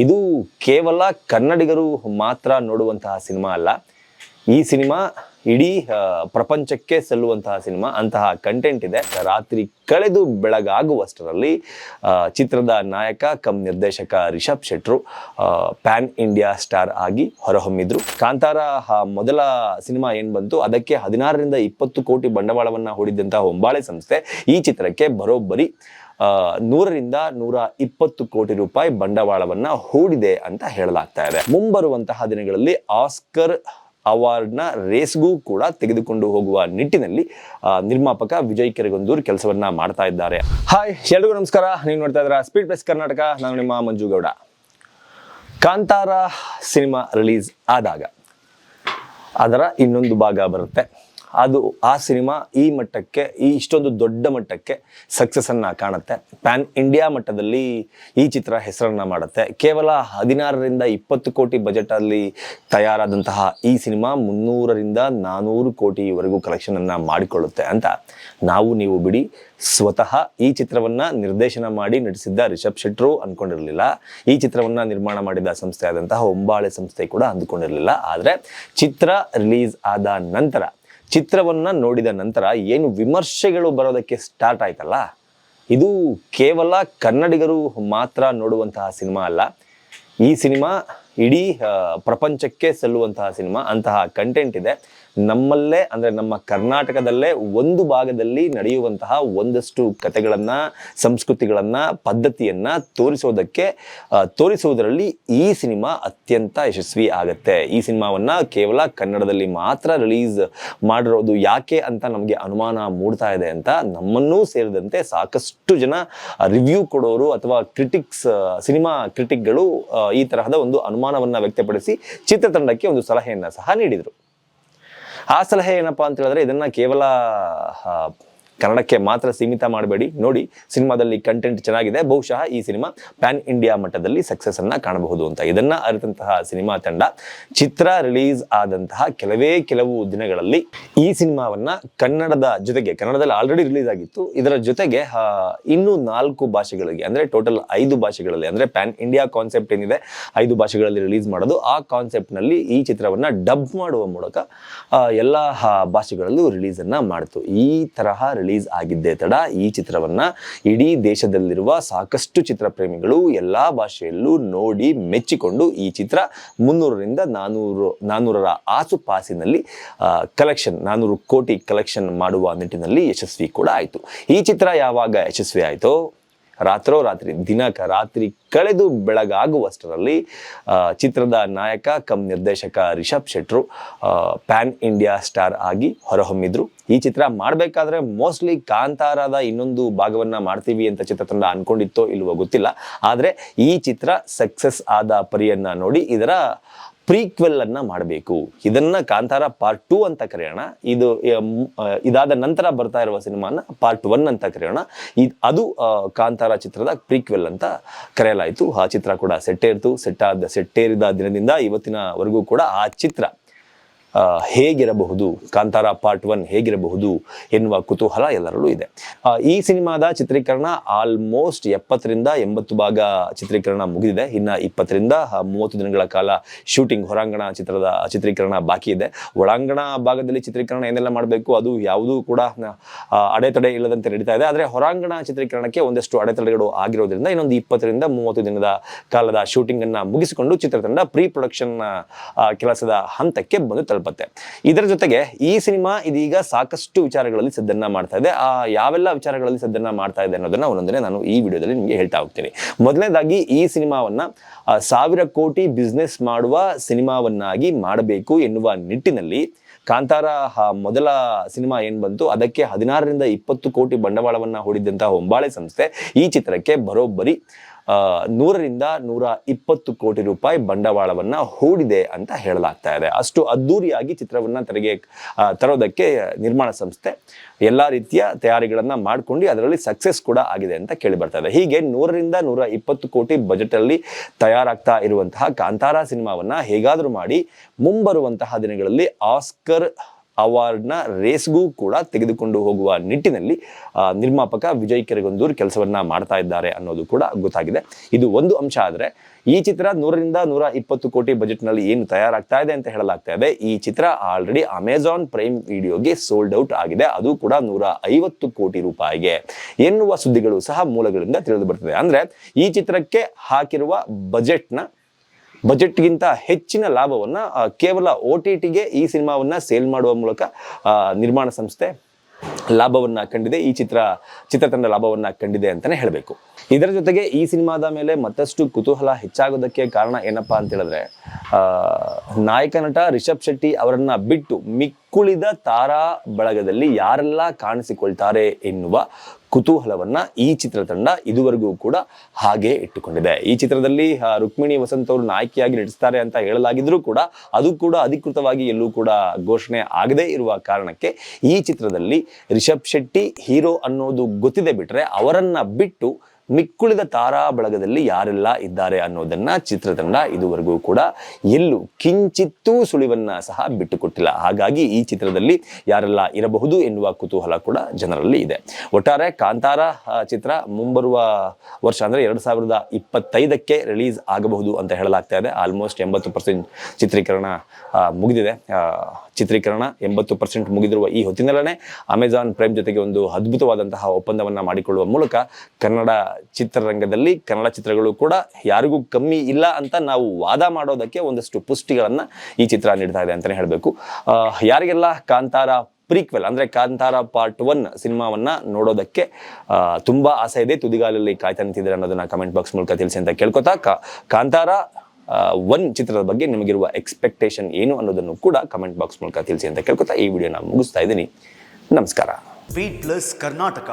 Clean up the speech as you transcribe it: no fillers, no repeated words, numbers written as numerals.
ಇದು ಕೇವಲ ಕನ್ನಡಿಗರು ಮಾತ್ರ ನೋಡುವಂತಹ ಸಿನಿಮಾ ಅಲ್ಲ. ಈ ಸಿನಿಮಾ ಇಡೀ ಪ್ರಪಂಚಕ್ಕೆ ಸಲ್ಲುವಂತಹ ಸಿನಿಮಾ. ಅಂತಹ ಕಂಟೆಂಟ್ ಇದೆ. ರಾತ್ರಿ ಕಳೆದು ಬೆಳಗಾಗುವಷ್ಟರಲ್ಲಿ ಚಿತ್ರದ ನಾಯಕ ಕಮ್ ನಿರ್ದೇಶಕ ರಿಷಬ್ ಶೆಟ್ರು ಪ್ಯಾನ್ ಇಂಡಿಯಾ ಸ್ಟಾರ್ ಆಗಿ ಹೊರಹೊಮ್ಮಿದ್ರು. ಕಾಂತಾರ ಮೊದಲ ಸಿನಿಮಾ ಏನ್ ಬಂತು ಅದಕ್ಕೆ 16ರಿಂದ 20 ಕೋಟಿ ಬಂಡವಾಳವನ್ನ ಹೂಡಿದ್ದಂತಹ ಹೊಂಬಾಳೆ ಸಂಸ್ಥೆ ಈ ಚಿತ್ರಕ್ಕೆ ಬರೋಬ್ಬರಿ 100ರಿಂದ 120 ಕೋಟಿ ರೂಪಾಯಿ ಬಂಡವಾಳವನ್ನ ಹೂಡಿದೆ ಅಂತ ಹೇಳಲಾಗ್ತಾ ಇದೆ. ಮುಂಬರುವಂತಹ ದಿನಗಳಲ್ಲಿ ಆಸ್ಕರ್ ಅವಾರ್ಡ್ನ ರೇಸ್ಗೂ ಕೂಡ ತೆಗೆದುಕೊಂಡು ಹೋಗುವ ನಿಟ್ಟಿನಲ್ಲಿ ನಿರ್ಮಾಪಕ ವಿಜಯ್ ಕೆರಗೊಂದೂರ್ ಕೆಲಸವನ್ನ ಮಾಡ್ತಾ ಇದ್ದಾರೆ. ಹಾಯ್ ಎಲ್ರಿಗೂ ನಮಸ್ಕಾರ. ನೀವು ನೋಡ್ತಾ ಇದ್ದೀರಾ ಸ್ಪೀಡ್ ಪ್ರೆಸ್ ಕರ್ನಾಟಕ. ನಾನು ನಿಮ್ಮ ಮಂಜು ಗೌಡ. ಕಾಂತಾರ ಸಿನಿಮಾ ರಿಲೀಸ್ ಆದಾಗ ಅದರ ಇನ್ನೊಂದು ಭಾಗ ಬರುತ್ತೆ. ಅದು ಆ ಸಿನಿಮಾ ಈ ಮಟ್ಟಕ್ಕೆ, ಇಷ್ಟೊಂದು ದೊಡ್ಡ ಮಟ್ಟಕ್ಕೆ ಸಕ್ಸಸ್ ಅನ್ನ ಕಾಣುತ್ತೆ. ಪ್ಯಾನ್ ಇಂಡಿಯಾ ಮಟ್ಟದಲ್ಲಿ ಈ ಚಿತ್ರ ಹೆಸರನ್ನ ಮಾಡುತ್ತೆ. ಕೇವಲ 16ರಿಂದ 20 ಕೋಟಿ ಬಜೆಟ್ ಅಲ್ಲಿ ತಯಾರಾದಂತಹ ಈ ಸಿನಿಮಾ 300ರಿಂದ 400 ಕೋಟಿವರೆಗೂ ಕಲೆಕ್ಷನ್ ಅನ್ನ ಮಾಡಿಕೊಳ್ಳುತ್ತೆ ಅಂತ ನೀವು ಬಿಡಿ ಸ್ವತಃ ಈ ಚಿತ್ರವನ್ನ ನಿರ್ದೇಶನ ಮಾಡಿ ನಟಿಸಿದ್ದ ರಿಷಬ್ ಶೆಟ್ರು ಅನ್ಕೊಂಡಿರಲಿಲ್ಲ. ಈ ಚಿತ್ರವನ್ನ ನಿರ್ಮಾಣ ಮಾಡಿದ ಸಂಸ್ಥೆ ಆದಂತಹ ಹೊಂಬಾಳೆ ಸಂಸ್ಥೆ ಕೂಡ ಅಂದುಕೊಂಡಿರಲಿಲ್ಲ. ಆದ್ರೆ ಚಿತ್ರ ರಿಲೀಸ್ ಆದ ನಂತರ, ಚಿತ್ರವನ್ನ ನೋಡಿದ ನಂತರ ಏನು ವಿಮರ್ಶೆಗಳು ಬರೋದಕ್ಕೆ ಸ್ಟಾರ್ಟ್ ಆಯ್ತಲ್ಲ, ಇದು ಕೇವಲ ಕನ್ನಡಿಗರು ಮಾತ್ರ ನೋಡುವಂತಹ ಸಿನಿಮಾ ಅಲ್ಲ. ಈ ಸಿನಿಮಾ ಇಡೀ ಪ್ರಪಂಚಕ್ಕೆ ಸಲ್ಲುವಂತಹ ಸಿನಿಮಾ. ಅಂತಹ ಕಂಟೆಂಟ್ ಇದೆ. ನಮ್ಮಲ್ಲೇ ಅಂದ್ರೆ ನಮ್ಮ ಕರ್ನಾಟಕದಲ್ಲೇ ಒಂದು ಭಾಗದಲ್ಲಿ ನಡೆಯುವಂತಹ ಒಂದಷ್ಟು ಕಥೆಗಳನ್ನ, ಸಂಸ್ಕೃತಿಗಳನ್ನ, ಪದ್ಧತಿಯನ್ನ ತೋರಿಸುವುದರಲ್ಲಿ ಈ ಸಿನಿಮಾ ಅತ್ಯಂತ ಯಶಸ್ವಿ ಆಗತ್ತೆ. ಈ ಸಿನಿಮಾವನ್ನ ಕೇವಲ ಕನ್ನಡದಲ್ಲಿ ಮಾತ್ರ ರಿಲೀಸ್ ಮಾಡಿರೋದು ಯಾಕೆ ಅಂತ ನಮಗೆ ಅನುಮಾನ ಮೂಡ್ತಾ ಇದೆ ಅಂತ ನಮ್ಮನ್ನೂ ಸೇರಿದಂತೆ ಸಾಕಷ್ಟು ಜನ ರಿವ್ಯೂ ಕೊಡೋರು ಅಥವಾ ಸಿನಿಮಾ ಕ್ರಿಟಿಕ್ಗಳು ಈ ತರಹದ ಒಂದು ಅನುಮಾನವನ್ನ ವ್ಯಕ್ತಪಡಿಸಿ ಚಿತ್ರತಂಡಕ್ಕೆ ಒಂದು ಸಲಹೆಯನ್ನ ಸಹ ನೀಡಿದರು. ಆ ಸಲಹೆ ಏನಪ್ಪಾ ಅಂತ ಹೇಳಿದ್ರೆ, ಇದನ್ನ ಕೇವಲ ಕನ್ನಡಕ್ಕೆ ಮಾತ್ರ ಸೀಮಿತ ಮಾಡಬೇಡಿ, ನೋಡಿ ಸಿನಿಮಾದಲ್ಲಿ ಕಂಟೆಂಟ್ ಚೆನ್ನಾಗಿದೆ, ಬಹುಶಃ ಈ ಸಿನಿಮಾ ಪ್ಯಾನ್ ಇಂಡಿಯಾ ಮಟ್ಟದಲ್ಲಿ ಸಕ್ಸಸ್ ಅನ್ನ ಕಾಣಬಹುದು ಅಂತ. ಇದನ್ನ ಅರಿತಂತಹ ಸಿನಿಮಾ ತಂಡ ಚಿತ್ರ ರಿಲೀಸ್ ಆದಂತಹ ಕೆಲವು ದಿನಗಳಲ್ಲಿ ಈ ಸಿನಿಮಾವನ್ನ ಕನ್ನಡದಲ್ಲಿ ಆಲ್ರೆಡಿ ರಿಲೀಸ್ ಆಗಿತ್ತು, ಇದರ ಜೊತೆಗೆ ಇನ್ನೂ 4 ಭಾಷೆಗಳಿಗೆ, ಅಂದ್ರೆ ಟೋಟಲ್ 5 ಭಾಷೆಗಳಲ್ಲಿ, ಅಂದ್ರೆ ಪ್ಯಾನ್ ಇಂಡಿಯಾ ಕಾನ್ಸೆಪ್ಟ್ ಏನಿದೆ 5 ಭಾಷೆಗಳಲ್ಲಿ ರಿಲೀಸ್ ಮಾಡೋದು, ಆ ಕಾನ್ಸೆಪ್ಟ್ ನಲ್ಲಿ ಈ ಚಿತ್ರವನ್ನ ಡಬ್ ಮಾಡುವ ಮೂಲಕ ಎಲ್ಲಾ ಭಾಷೆಗಳಲ್ಲೂ ರಿಲೀಸ್ ಅನ್ನ ಮಾಡಿತು. ಈ ತರಹ ರಿಲೀಸ್ ಆಗಿದ್ದೇ ತಡ ಈ ಚಿತ್ರವನ್ನ ಇಡೀ ದೇಶದಲ್ಲಿರುವ ಸಾಕಷ್ಟು ಚಿತ್ರಪ್ರೇಮಿಗಳು ಎಲ್ಲಾ ಭಾಷೆಯಲ್ಲೂ ನೋಡಿ ಮೆಚ್ಚಿಕೊಂಡು ಈ ಚಿತ್ರ 300ರಿಂದ 400ರ ಆಸುಪಾಸಿನಲ್ಲಿ 400 ಕೋಟಿ ಕಲೆಕ್ಷನ್ ಮಾಡುವ ನಿಟ್ಟಿನಲ್ಲಿ ಯಶಸ್ವಿ ಕೂಡ ಆಯಿತು. ಈ ಚಿತ್ರ ಯಾವಾಗ ಯಶಸ್ವಿ ಆಯಿತೋ, ರಾತ್ರಿ ಕಳೆದು ಬೆಳಗಾಗುವಷ್ಟರಲ್ಲಿ ಚಿತ್ರದ ನಾಯಕ ಕಮ್ ನಿರ್ದೇಶಕ ರಿಷಬ್ ಶೆಟ್ರು ಪ್ಯಾನ್ ಇಂಡಿಯಾ ಸ್ಟಾರ್ ಆಗಿ ಹೊರಹೊಮ್ಮಿದ್ರು. ಈ ಚಿತ್ರ ಮಾಡಬೇಕಾದ್ರೆ ಮೋಸ್ಟ್ಲಿ ಕಾಂತಾರದ ಇನ್ನೊಂದು ಭಾಗವನ್ನ ಮಾಡ್ತೀವಿ ಅಂತ ಚಿತ್ರತಂಡ ಅನ್ಕೊಂಡಿತ್ತೋ ಇಲ್ವೋ ಗೊತ್ತಿಲ್ಲ. ಆದ್ರೆ ಈ ಚಿತ್ರ ಸಕ್ಸಸ್ ಆದ ಪರಿಯನ್ನ ನೋಡಿ ಇದರ ಪ್ರೀಕ್ವೆಲ್ ಅನ್ನ ಮಾಡಬೇಕು, ಇದನ್ನ ಕಾಂತಾರ ಪಾರ್ಟ್ 2 ಅಂತ ಕರೆಯೋಣ, ಇದಾದ ನಂತರ ಬರ್ತಾ ಇರುವ ಸಿನಿಮಾನ ಪಾರ್ಟ್ 1 ಅಂತ ಕರೆಯೋಣ, ಅದು ಕಾಂತಾರ ಚಿತ್ರದ ಪ್ರೀಕ್ವೆಲ್ ಅಂತ ಕರೆಯಲಾಯಿತು. ಆ ಚಿತ್ರ ಕೂಡ ಸೆಟ್ಟೇರಿದ ದಿನದಿಂದ ಇವತ್ತಿನವರೆಗೂ ಕೂಡ ಆ ಚಿತ್ರ ಹೇಗಿರಬಹುದು, ಕಾಂತಾರ ಪಾರ್ಟ್ 1 ಹೇಗಿರಬಹುದು ಎನ್ನುವ ಕುತೂಹಲ ಎಲ್ಲರಲ್ಲೂ ಇದೆ. ಈ ಸಿನಿಮಾದ ಚಿತ್ರೀಕರಣ ಆಲ್ಮೋಸ್ಟ್ 70ರಿಂದ 80 ಭಾಗ ಚಿತ್ರೀಕರಣ ಮುಗಿದಿದೆ. ಇನ್ನ 20ರಿಂದ 30 ದಿನಗಳ ಕಾಲ ಶೂಟಿಂಗ್, ಹೊರಾಂಗಣ ಚಿತ್ರದ ಚಿತ್ರೀಕರಣ ಬಾಕಿ ಇದೆ. ಒಳಾಂಗಣ ಭಾಗದಲ್ಲಿ ಚಿತ್ರೀಕರಣ ಏನೆಲ್ಲ ಮಾಡಬೇಕು ಅದು ಯಾವುದೂ ಕೂಡ ಅಡೆತಡೆ ಇಲ್ಲದಂತೆ ನಡೀತಾ ಇದೆ. ಆದ್ರೆ ಹೊರಾಂಗಣ ಚಿತ್ರೀಕರಣಕ್ಕೆ ಒಂದಷ್ಟು ಅಡೆತಡೆಗಳು ಆಗಿರೋದ್ರಿಂದ ಇನ್ನೊಂದು 20ರಿಂದ 30 ದಿನದ ಕಾಲದ ಶೂಟಿಂಗ್ ಅನ್ನ ಮುಗಿಸಿಕೊಂಡು ಚಿತ್ರತಂಡ ಪ್ರೀ ಪ್ರೊಡಕ್ಷನ್ ಕೆಲಸದ ಹಂತಕ್ಕೆ ಬಂದು ತಲುಪುತ್ತೆ. ಇದರ ಜೊತೆಗೆ ಈ ಸಿನಿಮಾ ಇದೀಗ ಸಾಕಷ್ಟು ವಿಚಾರಗಳಲ್ಲಿ ಸದ್ದನ್ನ ಮಾಡ್ತಾ ಇದೆ. ಯಾವೆಲ್ಲ ವಿಚಾರಗಳಲ್ಲಿ ಸದ್ದನ್ನ ಮಾಡ್ತಾ ಇದೆ ಅನ್ನೋದನ್ನ ಒಂದೊಂದನೇ ನಾನು ಈ ವಿಡಿಯೋದಲ್ಲಿ ನಿಮಗೆ ಹೇಳ್ತಾ ಹೋಗ್ತೀನಿ. ಮೊದಲನೇದಾಗಿ ಈ ಸಿನಿಮಾವನ್ನ 1000 ಕೋಟಿ ಬಿಸ್ನೆಸ್ ಮಾಡುವ ಸಿನಿಮಾವನ್ನಾಗಿ ಮಾಡಬೇಕು ಎನ್ನುವ ನಿಟ್ಟಿನಲ್ಲಿ ಕಾಂತಾರ ಮೊದಲ ಸಿನಿಮಾ ಏನ್ ಬಂತು ಅದಕ್ಕೆ 16ರಿಂದ 20 ಕೋಟಿ ಬಂಡವಾಳವನ್ನ ಹೂಡಿದ್ದಂತಹ ಹೊಂಬಾಳೆ ಸಂಸ್ಥೆ ಈ ಚಿತ್ರಕ್ಕೆ ಬರೋಬ್ಬರಿ 100ರಿಂದ 120 ಕೋಟಿ ರೂಪಾಯಿ ಬಂಡವಾಳವನ್ನ ಹೂಡಿದೆ ಅಂತ ಹೇಳಲಾಗ್ತಾ ಇದೆ. ಅಷ್ಟು ಅದ್ದೂರಿಯಾಗಿ ಚಿತ್ರವನ್ನ ತರೋದಕ್ಕೆ ನಿರ್ಮಾಣ ಸಂಸ್ಥೆ ಎಲ್ಲಾ ರೀತಿಯ ತಯಾರಿಗಳನ್ನ ಮಾಡ್ಕೊಂಡು ಅದರಲ್ಲಿ ಸಕ್ಸಸ್ ಕೂಡ ಆಗಿದೆ ಅಂತ ಕೇಳಿ ಬರ್ತಾ ಇದೆ. ಹೀಗೆ 100ರಿಂದ 120 ಕೋಟಿ ಬಜೆಟ್ ಅಲ್ಲಿ ತಯಾರಾಗ್ತಾ ಇರುವಂತಹ ಕಾಂತಾರ ಸಿನಿಮಾವನ್ನ ಹೇಗಾದ್ರೂ ಮಾಡಿ ಮುಂಬರುವಂತಹ ದಿನಗಳಲ್ಲಿ ಆಸ್ಕರ್ ಅವಾರ್ಡ್ನ ರೇಸ್ಗೂ ಕೂಡ ತೆಗೆದುಕೊಂಡು ಹೋಗುವ ನಿಟ್ಟಿನಲ್ಲಿ ನಿರ್ಮಾಪಕ ವಿಜಯ್ ಕೆರಗಂದೂರ್ ಕೆಲಸವನ್ನ ಮಾಡ್ತಾ ಇದ್ದಾರೆ ಅನ್ನೋದು ಕೂಡ ಗೊತ್ತಾಗಿದೆ. ಇದು ಒಂದು ಅಂಶ. ಆದರೆ ಈ ಚಿತ್ರ 100ರಿಂದ 120 ಕೋಟಿ ಬಜೆಟ್ನಲ್ಲಿ ಏನು ತಯಾರಾಗ್ತಾ ಇದೆ ಅಂತ ಹೇಳಲಾಗ್ತಾ ಇದೆ. ಈ ಚಿತ್ರ ಆಲ್ರೆಡಿ ಅಮೆಜಾನ್ ಪ್ರೈಮ್ ವಿಡಿಯೋಗೆ ಸೋಲ್ಡ್ ಔಟ್ ಆಗಿದೆ, ಅದು ಕೂಡ 150 ಕೋಟಿ ರೂಪಾಯಿಗೆ ಎನ್ನುವ ಸುದ್ದಿಗಳು ಸಹ ಮೂಲಗಳಿಂದ ತಿಳಿದು ಬರ್ತದೆ. ಅಂದ್ರೆ ಈ ಚಿತ್ರಕ್ಕೆ ಹಾಕಿರುವ ಬಜೆಟ್ಗಿಂತ ಹೆಚ್ಚಿನ ಲಾಭವನ್ನ ಕೇವಲ OTTಗೆ ಈ ಸಿನಿಮಾವನ್ನ ಸೇಲ್ ಮಾಡುವ ಮೂಲಕ ನಿರ್ಮಾಣ ಸಂಸ್ಥೆ ಲಾಭವನ್ನ ಕಂಡಿದೆ. ಈ ಚಿತ್ರತಂಡ ಲಾಭವನ್ನ ಕಂಡಿದೆ ಅಂತಾನೆ ಹೇಳಬೇಕು. ಇದರ ಜೊತೆಗೆ ಈ ಸಿನಿಮಾದ ಮೇಲೆ ಮತ್ತಷ್ಟು ಕುತೂಹಲ ಹೆಚ್ಚಾಗೋದಕ್ಕೆ ಕಾರಣ ಏನಪ್ಪಾ ಅಂತ ಹೇಳಿದ್ರೆ, ನಾಯಕ ನಟ ರಿಷಬ್ ಶೆಟ್ಟಿ ಅವರನ್ನ ಬಿಟ್ಟು ಮಿಕ್ಕುಳಿದ ತಾರಾ ಬಳಗದಲ್ಲಿ ಯಾರೆಲ್ಲ ಕಾಣಿಸಿಕೊಳ್ತಾರೆ ಎನ್ನುವ ಕುತೂಹಲವನ್ನ ಈ ಚಿತ್ರತಂಡ ಇದುವರೆಗೂ ಕೂಡ ಹಾಗೆ ಇಟ್ಟುಕೊಂಡಿದೆ. ಈ ಚಿತ್ರದಲ್ಲಿ ರುಕ್ಮಿಣಿ ವಸಂತ್ ಅವರು ನಾಯಕಿಯಾಗಿ ನಟಿಸ್ತಾರೆ ಅಂತ ಹೇಳಲಾಗಿದ್ರೂ ಕೂಡ ಅದು ಕೂಡ ಅಧಿಕೃತವಾಗಿ ಎಲ್ಲೂ ಕೂಡ ಘೋಷಣೆ ಆಗದೇ ಇರುವ ಕಾರಣಕ್ಕೆ ಈ ಚಿತ್ರದಲ್ಲಿ ರಿಷಬ್ ಶೆಟ್ಟಿ ಹೀರೋ ಅನ್ನೋದು ಗೊತ್ತಿದೆ ಬಿಟ್ರೆ ಅವರನ್ನ ಬಿಟ್ಟು ಮಿಕ್ಕುಳಿದ ತಾರಾ ಬಳಗದಲ್ಲಿ ಯಾರೆಲ್ಲ ಇದ್ದಾರೆ ಅನ್ನೋದನ್ನ ಚಿತ್ರತಂಡ ಇದುವರೆಗೂ ಕೂಡ ಎಲ್ಲೂ ಕಿಂಚಿತ್ತೂ ಸುಳಿವನ್ನ ಸಹ ಬಿಟ್ಟುಕೊಟ್ಟಿಲ್ಲ. ಹಾಗಾಗಿ ಈ ಚಿತ್ರದಲ್ಲಿ ಯಾರೆಲ್ಲ ಇರಬಹುದು ಎನ್ನುವ ಕುತೂಹಲ ಕೂಡ ಜನರಲ್ಲಿ ಇದೆ. ಒಟ್ಟಾರೆ ಕಾಂತಾರ ಚಿತ್ರ ಮುಂಬರುವ ವರ್ಷ ಅಂದ್ರೆ 2025ಕ್ಕೆ ರಿಲೀಸ್ ಆಗಬಹುದು ಅಂತ ಹೇಳಲಾಗ್ತಾ ಇದೆ. ಆಲ್ಮೋಸ್ಟ್ 80% ಚಿತ್ರೀಕರಣ ಮುಗಿದಿದೆ. ಚಿತ್ರೀಕರಣ 80% ಮುಗಿದಿರುವ ಈ ಹೊತ್ತಿನಲ್ಲೇ ಅಮೆಜಾನ್ ಪ್ರೈಮ್ ಜೊತೆಗೆ ಒಂದು ಅದ್ಭುತವಾದಂತಹ ಒಪ್ಪಂದವನ್ನ ಮಾಡಿಕೊಳ್ಳುವ ಮೂಲಕ ಕನ್ನಡ ಚಿತ್ರರಂಗದಲ್ಲಿ ಕನ್ನಡ ಚಿತ್ರಗಳು ಕೂಡ ಯಾರಿಗೂ ಕಮ್ಮಿ ಇಲ್ಲ ಅಂತ ನಾವು ವಾದ ಮಾಡೋದಕ್ಕೆ ಒಂದಷ್ಟು ಪುಷ್ಟಿಗಳನ್ನ ಈ ಚಿತ್ರ ನೀಡ್ತಾ ಇದೆ ಅಂತಾನೆ ಹೇಳಬೇಕು. ಯಾರಿಗೆಲ್ಲ ಕಾಂತಾರ ಪ್ರೀಕ್ವೆಲ್ ಅಂದ್ರೆ ಕಾಂತಾರ ಪಾರ್ಟ್ 1 ಸಿನಿಮಾವನ್ನ ನೋಡೋದಕ್ಕೆ ತುಂಬಾ ಆಸೆ ಇದೆ, ತುದಿಗಾಲಲ್ಲಿ ಕಾಯ್ತಾ ನಿಂತಿದ್ದಾರೆ ಅನ್ನೋದನ್ನ ಕಮೆಂಟ್ ಬಾಕ್ಸ್ ಮೂಲಕ ತಿಳಿಸಿ ಅಂತ ಕೇಳ್ಕೊತಾ ಕಾಂತಾರ 1 ಚಿತ್ರದ ಬಗ್ಗೆ ನಿಮಗಿರುವ ಎಕ್ಸ್ಪೆಕ್ಟೇಷನ್ ಏನು ಅನ್ನೋದನ್ನು ಕೂಡ ಕಮೆಂಟ್ ಬಾಕ್ಸ್ ಮೂಲಕ ತಿಳಿಸಿ ಅಂತ ಕೇಳ್ಕೊತಾ ಈ ವಿಡಿಯೋನ ಮುಗಿಸ್ತಾ ಇದ್ದೀನಿ. ನಮಸ್ಕಾರ. Beat plus Karnataka.